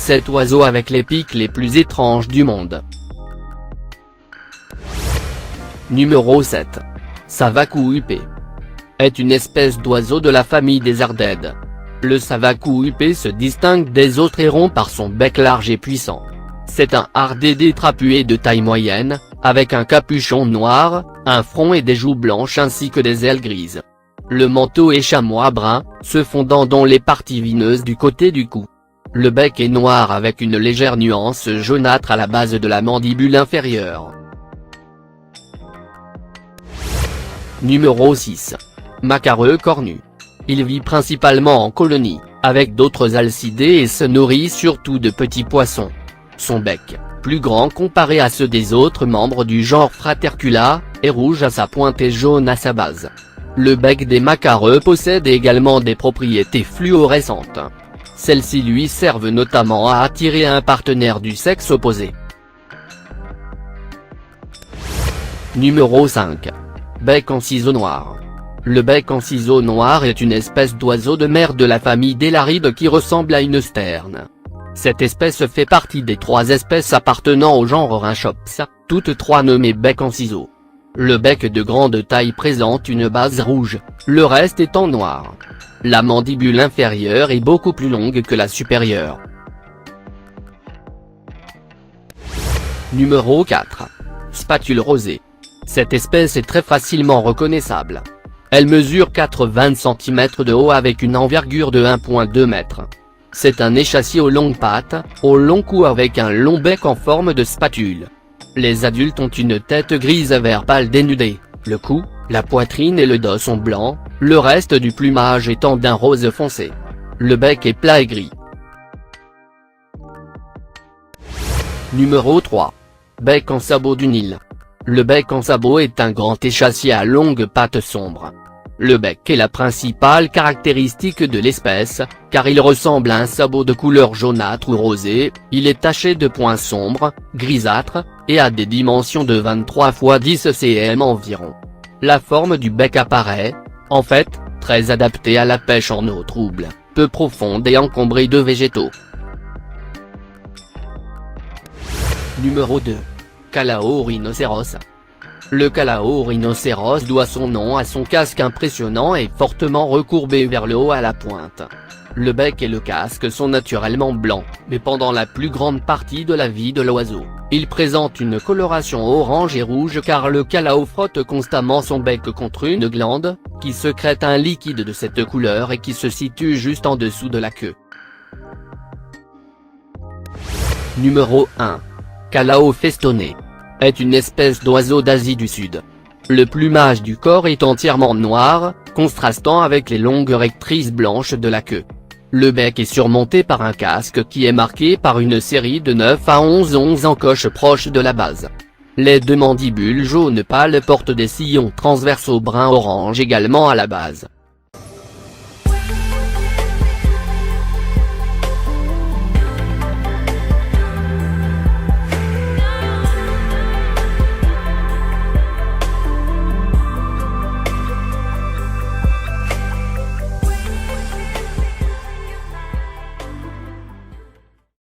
cet oiseau avec les pics les plus étranges du monde. Numéro 7. Savacou huppé est une espèce d'oiseau de la famille des ardèdes. Le savacou huppé se distingue des autres hérons par son bec large et puissant. C'est un ardédé trapué de taille moyenne, avec un capuchon noir, un front et des joues blanches ainsi que des ailes grises. Le manteau est chamois brun, se fondant dans les parties vineuses du côté du cou. Le bec est noir avec une légère nuance jaunâtre à la base de la mandibule inférieure. Numéro 6. Macareux cornu. Il vit principalement en colonie, avec d'autres alcidés et se nourrit surtout de petits poissons. Son bec, plus grand comparé à ceux des autres membres du genre Fratercula, est rouge à sa pointe et jaune à sa base. Le bec des macareux possède également des propriétés fluorescentes. Celles-ci lui servent notamment à attirer un partenaire du sexe opposé. Numéro 5. Bec en ciseau noir. Le bec en ciseau noir est une espèce d'oiseau de mer de la famille des larides qui ressemble à une sterne. Cette espèce fait partie des 3 espèces appartenant au genre Rhynchops, toutes 3 nommées bec en ciseau. Le bec de grande taille présente une base rouge, le reste étant noir. La mandibule inférieure est beaucoup plus longue que la supérieure. Numéro 4. Spatule rosée. Cette espèce est très facilement reconnaissable. Elle mesure 80 cm de haut avec une envergure de 1,2 m. C'est un échassier aux longues pattes, au long cou avec un long bec en forme de spatule. Les adultes ont une tête grise vert pâle dénudée, le cou, la poitrine et le dos sont blancs, le reste du plumage étant d'un rose foncé. Le bec est plat et gris. Numéro 3. Bec en sabot du Nil. Le bec en sabot est un grand échassier à longues pattes sombres. Le bec est la principale caractéristique de l'espèce, car il ressemble à un sabot de couleur jaunâtre ou rosée, il est taché de points sombres, grisâtres, et a des dimensions de 23 x 10 cm environ. La forme du bec apparaît, en fait, très adaptée à la pêche en eau trouble, peu profonde et encombrée de végétaux. Numéro 2. Calao rhinocéros. Le calao rhinocéros doit son nom à son casque impressionnant et fortement recourbé vers le haut à la pointe. Le bec et le casque sont naturellement blancs, mais pendant la plus grande partie de la vie de l'oiseau, il présente une coloration orange et rouge car le calao frotte constamment son bec contre une glande, qui sécrète un liquide de cette couleur et qui se situe juste en dessous de la queue. Numéro 1. Calao festonné est une espèce d'oiseau d'Asie du Sud. Le plumage du corps est entièrement noir, contrastant avec les longues rectrices blanches de la queue. Le bec est surmonté par un casque qui est marqué par une série de 9 à 11 encoches proches de la base. Les 2 mandibules jaune pâle portent des sillons transversaux brun-orange également à la base.